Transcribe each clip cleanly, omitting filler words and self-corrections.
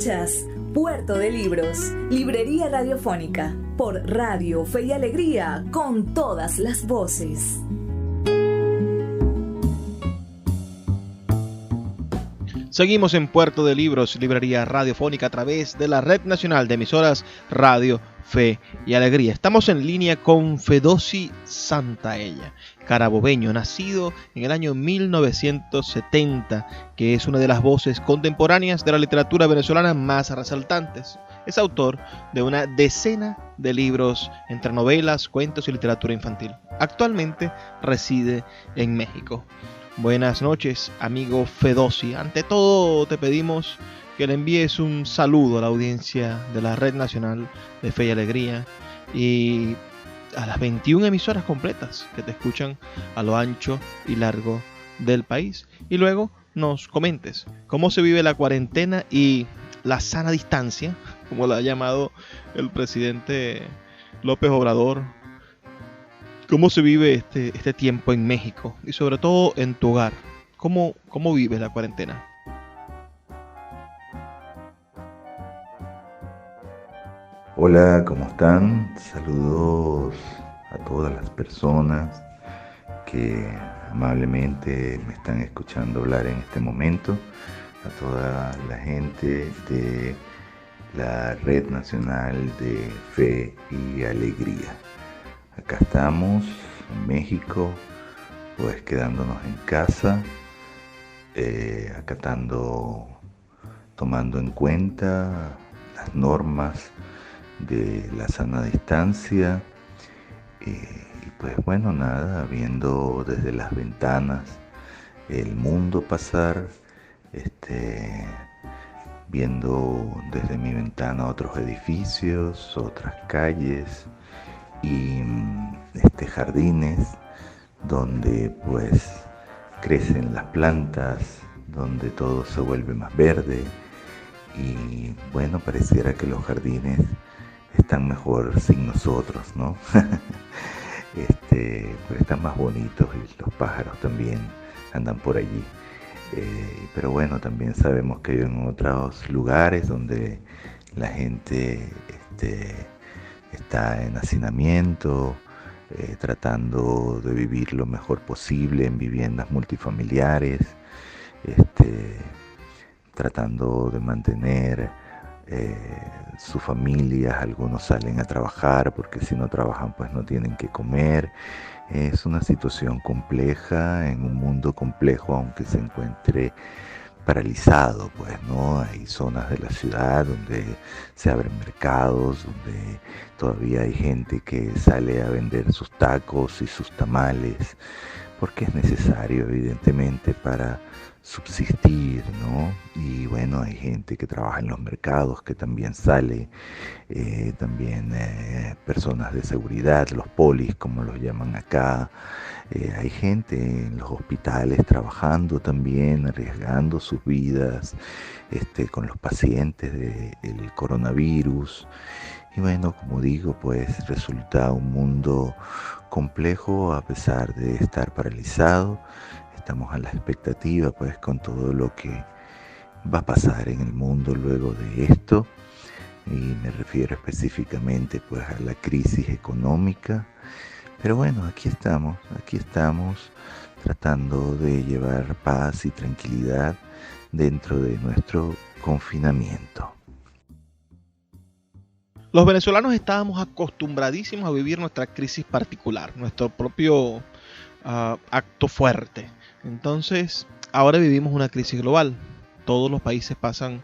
Escuchas Puerto de Libros, librería radiofónica, por Radio Fe y Alegría, con todas las voces. Seguimos en Puerto de Libros, librería radiofónica a través de la Red Nacional de Emisoras Radio Fe y Alegría. Estamos en línea con Fedosi Santaella, carabobeño, nacido en el año 1970, que es una de las voces contemporáneas de la literatura venezolana más resaltantes. Es autor de una decena de libros entre novelas, cuentos y literatura infantil. Actualmente reside en México. Buenas noches, amigo Fedosi. Ante todo, te pedimos que le envíes un saludo a la audiencia de la Red Nacional de Fe y Alegría y a las 21 emisoras completas que te escuchan a lo ancho y largo del país. Y luego nos comentes cómo se vive la cuarentena y la sana distancia, como la ha llamado el presidente López Obrador. ¿Cómo se vive este tiempo en México? Y sobre todo en tu hogar. ¿Cómo vives la cuarentena? Hola, ¿cómo están? Saludos a todas las personas que amablemente me están escuchando hablar en este momento, a toda la gente de la Red Nacional de Fe y Alegría. Acá estamos en México, pues quedándonos en casa, tomando en cuenta las normas de la sana distancia y pues bueno, nada, viendo desde las ventanas el mundo pasar, viendo desde mi ventana otros edificios, otras calles y jardines donde pues crecen las plantas, donde todo se vuelve más verde y bueno, pareciera que los jardines están mejor sin nosotros, ¿no? Pues están más bonitos y los pájaros también andan por allí. Pero bueno, también sabemos que hay en otros lugares donde la gente está en hacinamiento, tratando de vivir lo mejor posible en viviendas multifamiliares, tratando de mantener sus familias. Algunos salen a trabajar porque si no trabajan pues no tienen que comer. Es una situación compleja en un mundo complejo, aunque se encuentre paralizado, pues, ¿no? Hay zonas de la ciudad donde se abren mercados, donde todavía hay gente que sale a vender sus tacos y sus tamales, porque es necesario, evidentemente, para subsistir, ¿no? Y bueno, hay gente que trabaja en los mercados que también sale, también personas de seguridad, los polis, como los llaman acá. Hay gente en los hospitales trabajando también, arriesgando sus vidas con los pacientes del coronavirus. Y bueno, como digo, pues resulta un mundo complejo a pesar de estar paralizado. Estamos a la expectativa pues con todo lo que va a pasar en el mundo luego de esto. Y me refiero específicamente pues a la crisis económica. Pero bueno, aquí estamos tratando de llevar paz y tranquilidad dentro de nuestro confinamiento. Los venezolanos estábamos acostumbradísimos a vivir nuestra crisis particular, nuestro propio acto fuerte. Entonces, ahora vivimos una crisis global. Todos los países pasan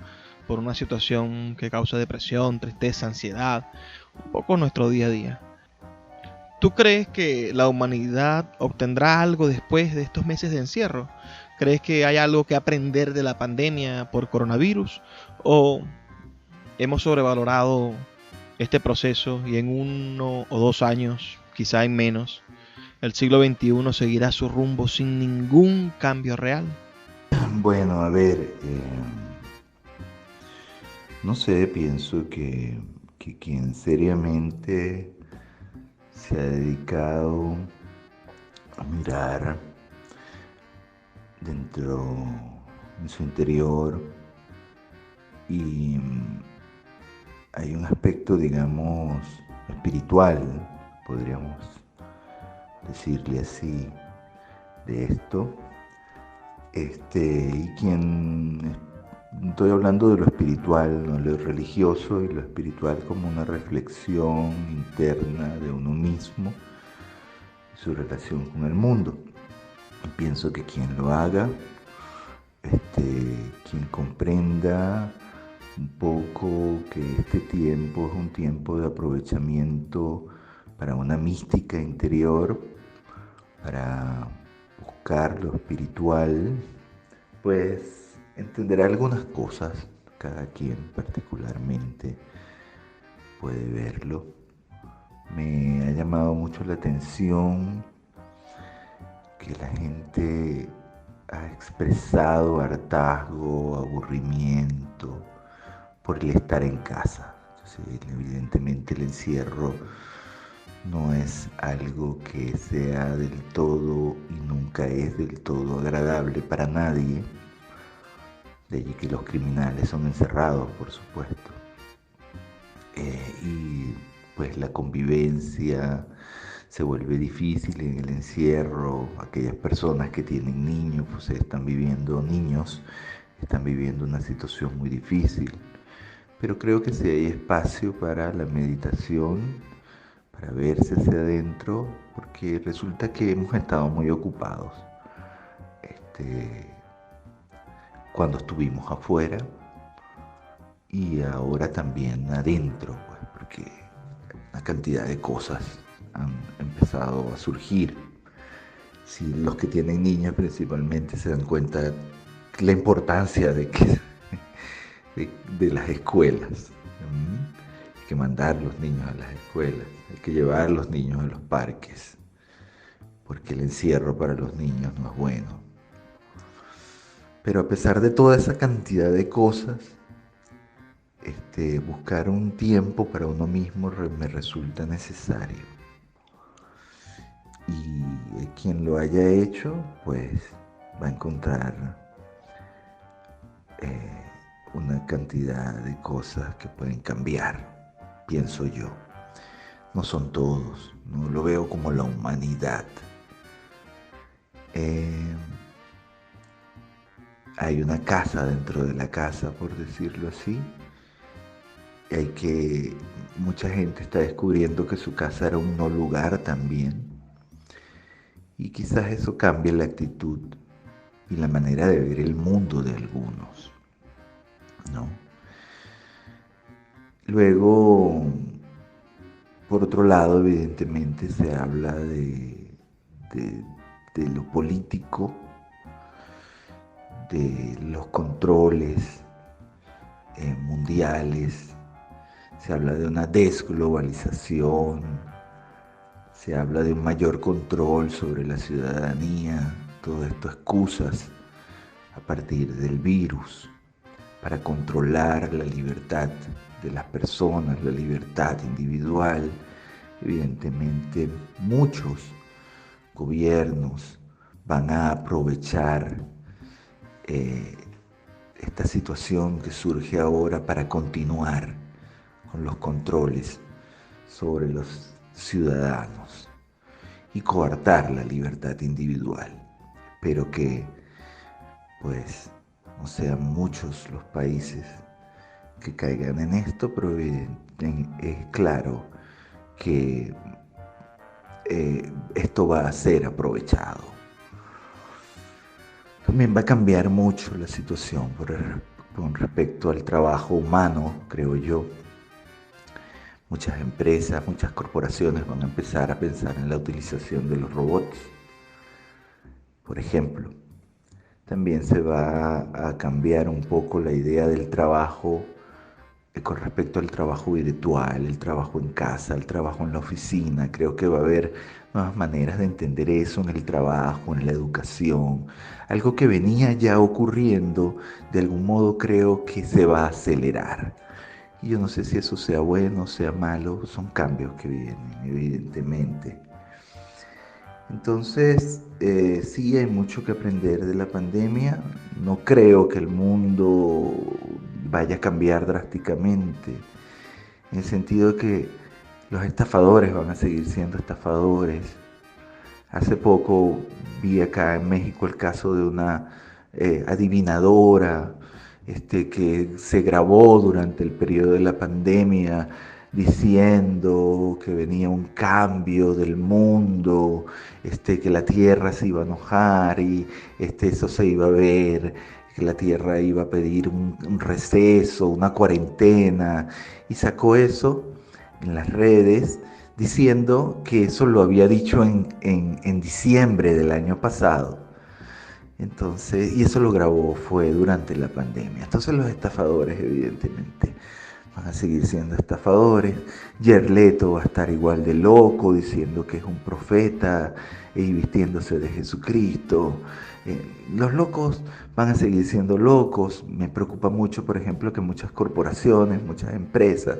por una situación que causa depresión, tristeza, ansiedad, un poco nuestro día a día. ¿Tú crees que la humanidad obtendrá algo después de estos meses de encierro? ¿Crees que hay algo que aprender de la pandemia por coronavirus? ¿O hemos sobrevalorado este proceso y en 1 o 2 años, quizá en menos, el siglo XXI seguirá su rumbo sin ningún cambio real? Bueno, a ver, no sé, pienso que quien seriamente se ha dedicado a mirar en su interior Y hay un aspecto, digamos, espiritual, podríamos decirle así, de esto. Y estoy hablando de lo espiritual, no lo religioso, y lo espiritual como una reflexión interna de uno mismo, su relación con el mundo. Y pienso que quien lo haga, quien comprenda un poco que este tiempo es un tiempo de aprovechamiento para una mística interior, para buscar lo espiritual, pues entenderá algunas cosas. Cada quien particularmente puede verlo. Me ha llamado mucho la atención que la gente ha expresado hartazgo, aburrimiento por el estar en casa. Entonces, evidentemente el encierro no es algo que sea del todo y nunca es del todo agradable para nadie. De allí que los criminales son encerrados, por supuesto. Y pues la convivencia se vuelve difícil en el encierro. Aquellas personas que tienen niños, pues están viviendo una situación muy difícil. Pero creo que sí hay espacio para la meditación, para verse hacia adentro, porque resulta que hemos estado muy ocupados cuando estuvimos afuera y ahora también adentro, pues, porque una cantidad de cosas han empezado a surgir. Si los que tienen niños principalmente se dan cuenta de la importancia de las escuelas. Hay que mandar los niños a las escuelas, hay que llevar a los niños a los parques, porque el encierro para los niños no es bueno. Pero a pesar de toda esa cantidad de cosas, buscar un tiempo para uno mismo me resulta necesario. Y quien lo haya hecho, pues va a encontrar una cantidad de cosas que pueden cambiar, pienso yo. No son todos, no lo veo como la humanidad. Hay una casa dentro de la casa, por decirlo así. Mucha gente está descubriendo que su casa era un no lugar también. Y quizás eso cambie la actitud y la manera de ver el mundo de algunos, ¿no? Luego, por otro lado, evidentemente se habla de lo político, de los controles mundiales, se habla de una desglobalización, se habla de un mayor control sobre la ciudadanía, todo esto excusas a partir del virus para controlar la libertad de las personas, la libertad individual. Evidentemente, muchos gobiernos van a aprovechar esta situación que surge ahora para continuar con los controles sobre los ciudadanos y coartar la libertad individual. Espero que pues no sean muchos los países que caigan en esto, pero es claro que esto va a ser aprovechado. También va a cambiar mucho la situación con respecto al trabajo humano, creo yo. Muchas empresas, muchas corporaciones van a empezar a pensar en la utilización de los robots, por ejemplo. También se va a cambiar un poco la idea del trabajo con respecto al trabajo virtual, el trabajo en casa, el trabajo en la oficina. Creo que va a haber nuevas maneras de entender eso en el trabajo, en la educación. Algo que venía ya ocurriendo, de algún modo creo que se va a acelerar. Y yo no sé si eso sea bueno o sea malo, son cambios que vienen, evidentemente. Entonces, sí hay mucho que aprender de la pandemia. No creo que el mundo vaya a cambiar drásticamente, en el sentido de que los estafadores van a seguir siendo estafadores. Hace poco vi acá en México el caso de una adivinadora que se grabó durante el periodo de la pandemia diciendo que venía un cambio del mundo, que la tierra se iba a enojar y eso se iba a ver, que la tierra iba a pedir un receso, una cuarentena, y sacó eso en las redes diciendo que eso lo había dicho en diciembre del año pasado. Entonces, y eso lo grabó, fue durante la pandemia. Entonces los estafadores evidentemente van a seguir siendo estafadores. Jared Leto va a estar igual de loco diciendo que es un profeta y vistiéndose de Jesucristo. Los locos van a seguir siendo locos. Me preocupa mucho, por ejemplo, que muchas corporaciones, muchas empresas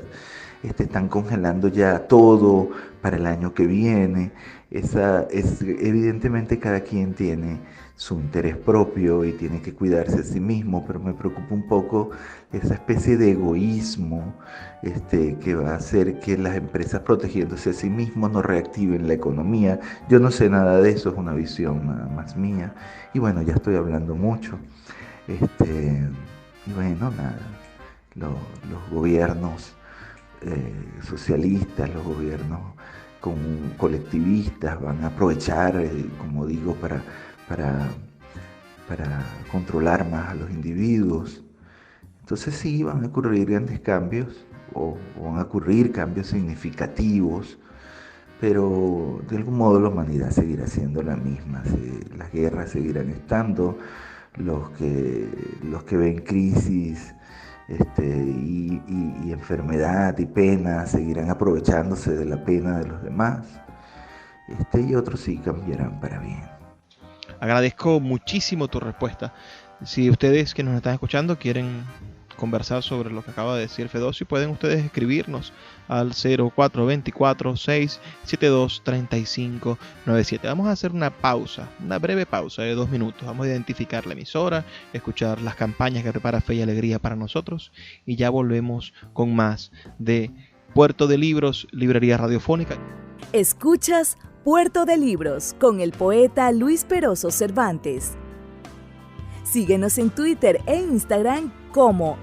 están congelando ya todo para el año que viene. Evidentemente cada quien tiene su interés propio y tiene que cuidarse a sí mismo, pero me preocupa un poco esa especie de egoísmo que va a hacer que las empresas, protegiéndose a sí mismos, no reactiven la economía. Yo no sé nada de eso, es una visión nada más mía. Y bueno, ya estoy hablando mucho. Y bueno, nada, los gobiernos socialistas, los gobiernos colectivistas van a aprovechar, como digo, para controlar más a los individuos. Entonces sí, van a ocurrir grandes cambios o van a ocurrir cambios significativos, pero de algún modo la humanidad seguirá siendo la misma. Las guerras seguirán estando, los que ven crisis y enfermedad y pena seguirán aprovechándose de la pena de los demás, y otros sí cambiarán para bien. Agradezco muchísimo tu respuesta. Si ustedes que nos están escuchando quieren conversar sobre lo que acaba de decir Fedossi, pueden ustedes escribirnos al 0424-672-3597. Vamos a hacer una pausa, una breve pausa de 2 minutos. Vamos a identificar la emisora, escuchar las campañas que prepara Fe y Alegría para nosotros y ya volvemos con más de Puerto de Libros, Librería Radiofónica. Escuchas Puerto de Libros con el poeta Luis Peroso Cervantes. Síguenos en Twitter e Instagram como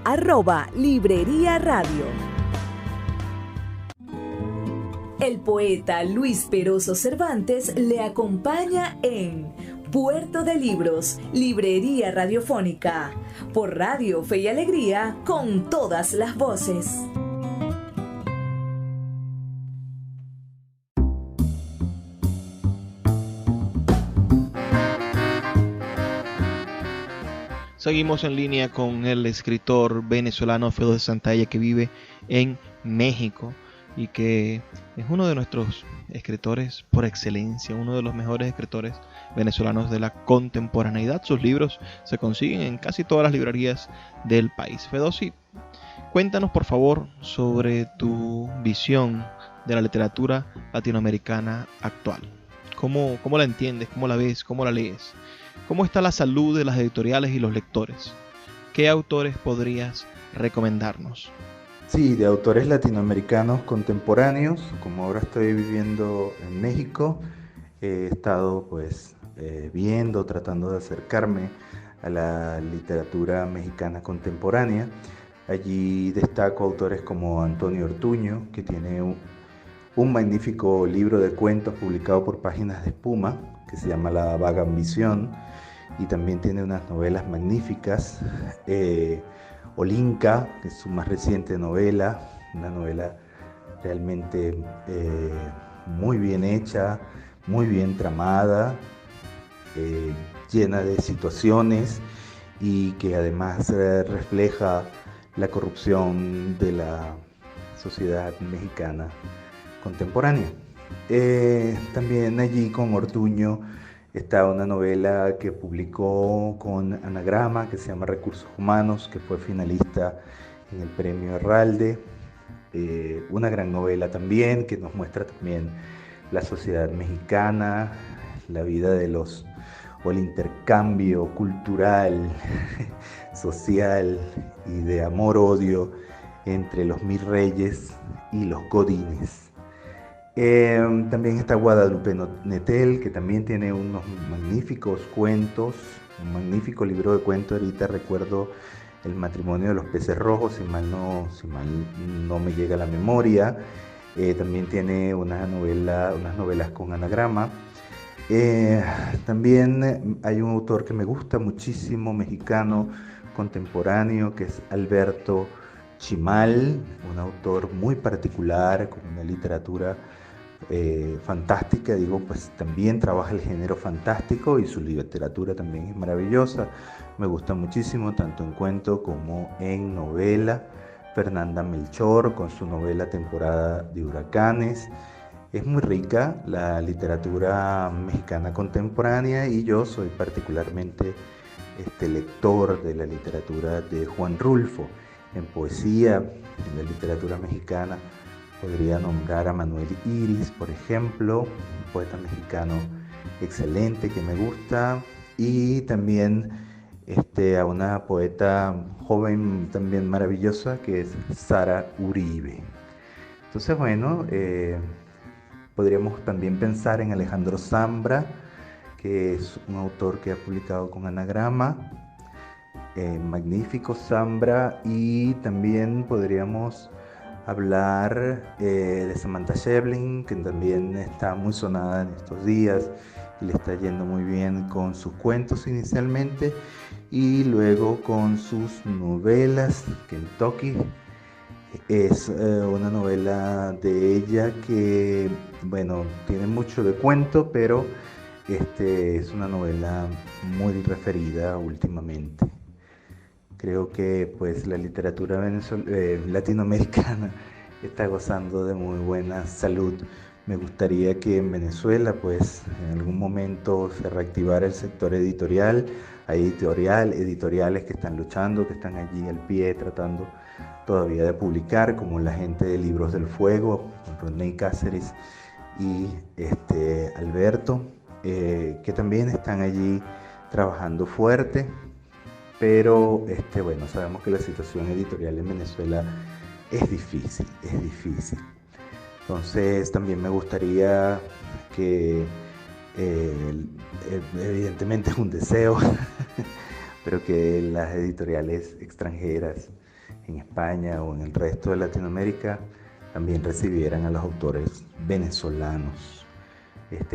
@Librería Radio. El poeta Luis Peroso Cervantes le acompaña en Puerto de Libros, Librería Radiofónica, por Radio Fe y Alegría, con todas las voces. Seguimos en línea con el escritor venezolano Fedossi Santaella, que vive en México y que es uno de nuestros escritores por excelencia, uno de los mejores escritores venezolanos de la contemporaneidad. Sus libros se consiguen en casi todas las librerías del país. Fedossi, cuéntanos por favor sobre tu visión de la literatura latinoamericana actual. ¿Cómo la entiendes? ¿Cómo la ves? ¿Cómo la lees? ¿Cómo está la salud de las editoriales y los lectores? ¿Qué autores podrías recomendarnos? Sí, de autores latinoamericanos contemporáneos, como ahora estoy viviendo en México, he estado tratando de acercarme a la literatura mexicana contemporánea. Allí destaco autores como Antonio Ortuño, que tiene un magnífico libro de cuentos publicado por Páginas de Espuma, que se llama La Vaga Ambición, y también tiene unas novelas magníficas. Olinka, que es su más reciente novela, una novela realmente muy bien hecha, muy bien tramada, llena de situaciones y que además refleja la corrupción de la sociedad mexicana contemporánea. También allí con Ortuño está una novela que publicó con Anagrama, que se llama Recursos Humanos, que fue finalista en el premio Herralde. Una gran novela también, que nos muestra también la sociedad mexicana, la vida o el intercambio cultural social y de amor-odio entre los mis reyes y los godines. También está Guadalupe Nettel, que también tiene unos magníficos cuentos, un magnífico libro de cuentos. Ahorita recuerdo El matrimonio de los peces rojos, si mal no me llega a la memoria. También tiene unas novelas con anagrama. También hay un autor que me gusta muchísimo, mexicano, contemporáneo, que es Alberto Chimal, un autor muy particular, con una literatura fantástica. Pues también trabaja el género fantástico y su literatura también es maravillosa. Me gusta muchísimo, tanto en cuento como en novela. Fernanda Melchor, con su novela Temporada de Huracanes. Es muy rica la literatura mexicana contemporánea, y yo soy particularmente lector de la literatura de Juan Rulfo. En poesía, en la literatura mexicana, podría nombrar a Manuel Iris, por ejemplo, un poeta mexicano excelente que me gusta, y también a una poeta joven también maravillosa, que es Sara Uribe. Entonces, bueno, podríamos también pensar en Alejandro Zambra, que es un autor que ha publicado con anagrama. Magnífico Zambra. Y también podríamos hablar de Samantha Schweblin, que también está muy sonada en estos días y le está yendo muy bien con sus cuentos inicialmente, y luego con sus novelas. Kentucky es una novela de ella que, bueno, tiene mucho de cuento, pero es una novela muy referida últimamente. Creo que pues la literatura latinoamericana está gozando de muy buena salud. Me gustaría que en Venezuela pues en algún momento se reactivara el sector editorial. Hay editoriales que están luchando, que están allí al pie tratando todavía de publicar, como la gente de Libros del Fuego, con Rodney Cáceres y Alberto, que también están allí trabajando fuerte. Pero bueno, sabemos que la situación editorial en Venezuela es difícil. Entonces también me gustaría que, evidentemente es un deseo, pero que las editoriales extranjeras en España o en el resto de Latinoamérica también recibieran a los autores venezolanos,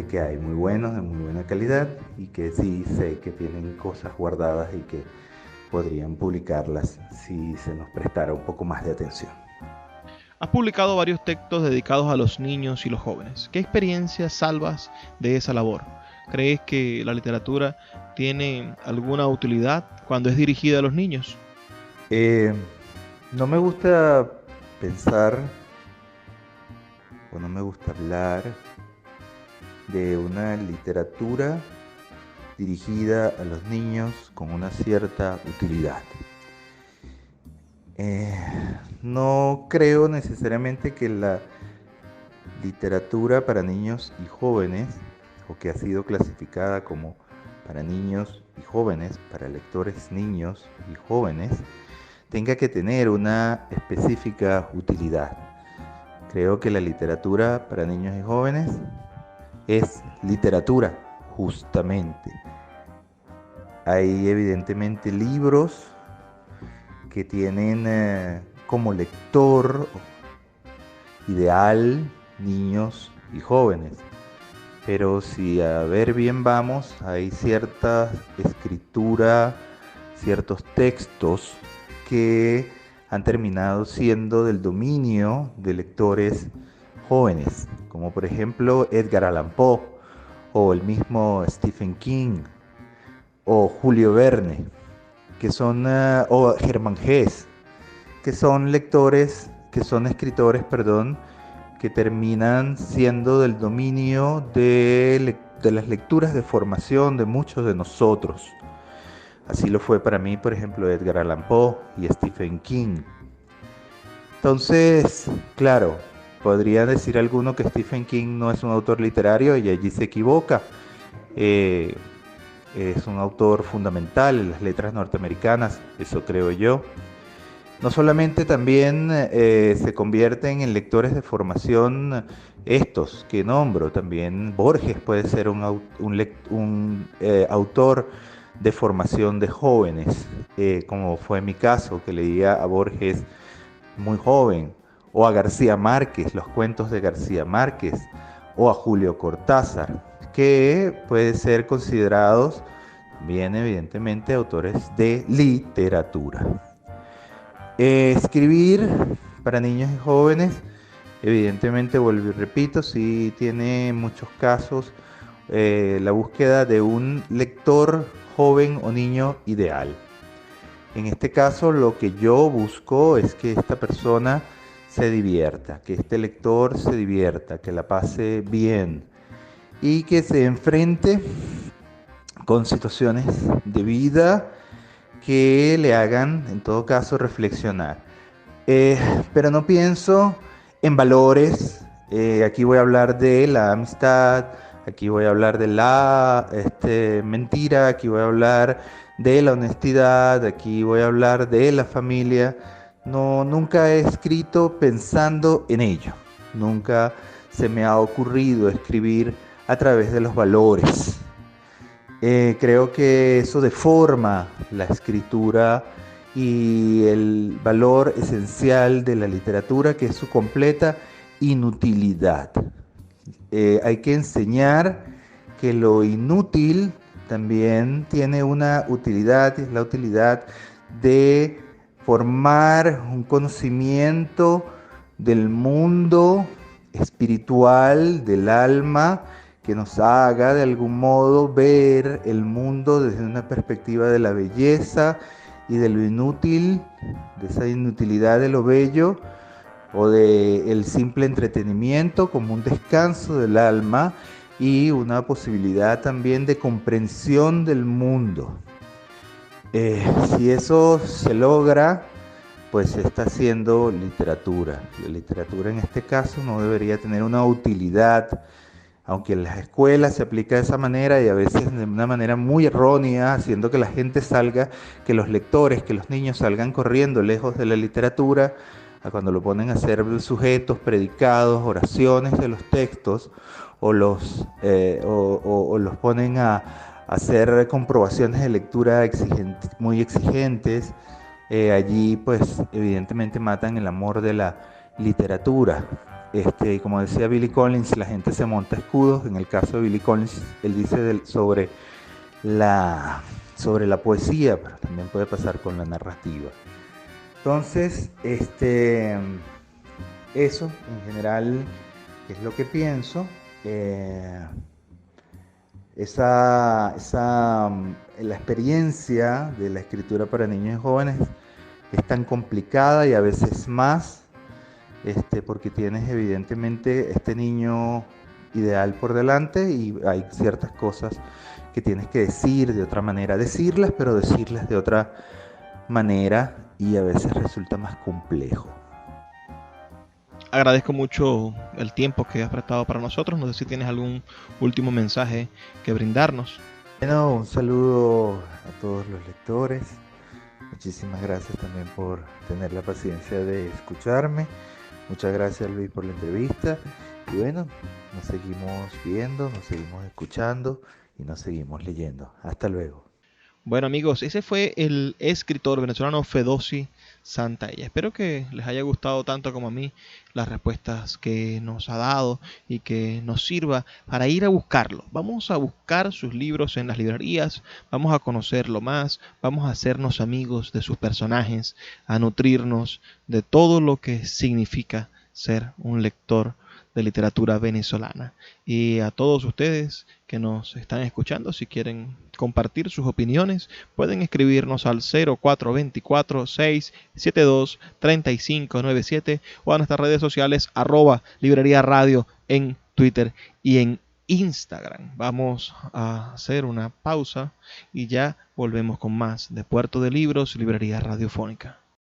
que hay muy buenos, de muy buena calidad, y que sí sé que tienen cosas guardadas y que podrían publicarlas si se nos prestara un poco más de atención. Has publicado varios textos dedicados a los niños y los jóvenes. ¿Qué experiencias salvas de esa labor? ¿Crees que la literatura tiene alguna utilidad cuando es dirigida a los niños? No me gusta pensar, o no me gusta hablar de una literatura dirigida a los niños con una cierta utilidad. No creo necesariamente que la literatura para niños y jóvenes, o que ha sido clasificada como para niños y jóvenes, para lectores niños y jóvenes, tenga que tener una específica utilidad. Creo que la literatura para niños y jóvenes es literatura, justamente. Hay evidentemente libros que tienen como lector ideal niños y jóvenes, pero si a ver bien vamos, hay cierta escritura, ciertos textos que han terminado siendo del dominio de lectores jóvenes, como por ejemplo Edgar Allan Poe, o el mismo Stephen King, o Julio Verne, que son, o Hermann Hesse, que son escritores, que terminan siendo del dominio de las lecturas de formación de muchos de nosotros. Así lo fue para mí, por ejemplo, Edgar Allan Poe y Stephen King. Entonces, claro, podría decir alguno que Stephen King no es un autor literario, y allí se equivoca. es un autor fundamental en las letras norteamericanas, eso creo yo. No solamente también se convierten en lectores de formación estos que nombro, también Borges puede ser un autor de formación de jóvenes, como fue mi caso, que leía a Borges muy joven, o a García Márquez, los cuentos de García Márquez, o a Julio Cortázar, que pueden ser considerados bien evidentemente autores de literatura. Escribir para niños y jóvenes, evidentemente, vuelvo y repito, sí tiene muchos casos la búsqueda de un lector joven o niño ideal. En este caso, lo que yo busco es que esta persona se divierta, que este lector se divierta, que la pase bien y que se enfrente con situaciones de vida que le hagan, en todo caso, reflexionar. Pero no pienso en valores. Aquí voy a hablar de la amistad, aquí voy a hablar de la mentira, aquí voy a hablar de la honestidad, aquí voy a hablar de la familia. No, nunca he escrito pensando en ello. Nunca se me ha ocurrido escribir a través de los valores. Creo que eso deforma la escritura y el valor esencial de la literatura, que es su completa inutilidad. Hay que enseñar que lo inútil también tiene una utilidad, y es la utilidad de formar un conocimiento del mundo espiritual, del alma, que nos haga de algún modo ver el mundo desde una perspectiva de la belleza y de lo inútil, de esa inutilidad de lo bello, o de el simple entretenimiento como un descanso del alma y una posibilidad también de comprensión del mundo. Si eso se logra, pues se está haciendo literatura. La literatura en este caso no debería tener una utilidad, aunque en las escuelas se aplica de esa manera y a veces de una manera muy errónea, haciendo que la gente salga, que los lectores, que los niños salgan corriendo lejos de la literatura, a cuando lo ponen a hacer sujetos, predicados, oraciones de los textos, o los ponen a hacer comprobaciones de lectura muy exigentes. Allí pues evidentemente matan el amor de la literatura. Como decía Billy Collins, la gente se monta escudos. En el caso de Billy Collins, él dice sobre la poesía, pero también puede pasar con la narrativa. Entonces, eso en general es lo que pienso. La experiencia de la escritura para niños y jóvenes es tan complicada y a veces más, porque tienes evidentemente este niño ideal por delante y hay ciertas cosas que tienes que decir de otra manera, pero decirlas de otra manera, y a veces resulta más complejo. Agradezco mucho el tiempo que has prestado para nosotros. No sé si tienes algún último mensaje que brindarnos. Bueno, un saludo a todos los lectores. Muchísimas gracias también por tener la paciencia de escucharme. Muchas gracias, Luis, por la entrevista. Y bueno, nos seguimos viendo, nos seguimos escuchando y nos seguimos leyendo. Hasta luego. Bueno, amigos, ese fue el escritor venezolano Fedosy Santaella. Espero que les haya gustado tanto como a mí las respuestas que nos ha dado y que nos sirva para ir a buscarlo. Vamos a buscar sus libros en las librerías, vamos a conocerlo más, vamos a hacernos amigos de sus personajes, a nutrirnos de todo lo que significa ser un lector de literatura venezolana. Y a todos ustedes que nos están escuchando, si quieren compartir sus opiniones, pueden escribirnos al 0424-672-3597 o a nuestras redes sociales @librería radio en Twitter y en Instagram. Vamos a hacer una pausa y ya volvemos con más de Puerto de Libros, Librería Radiofónica.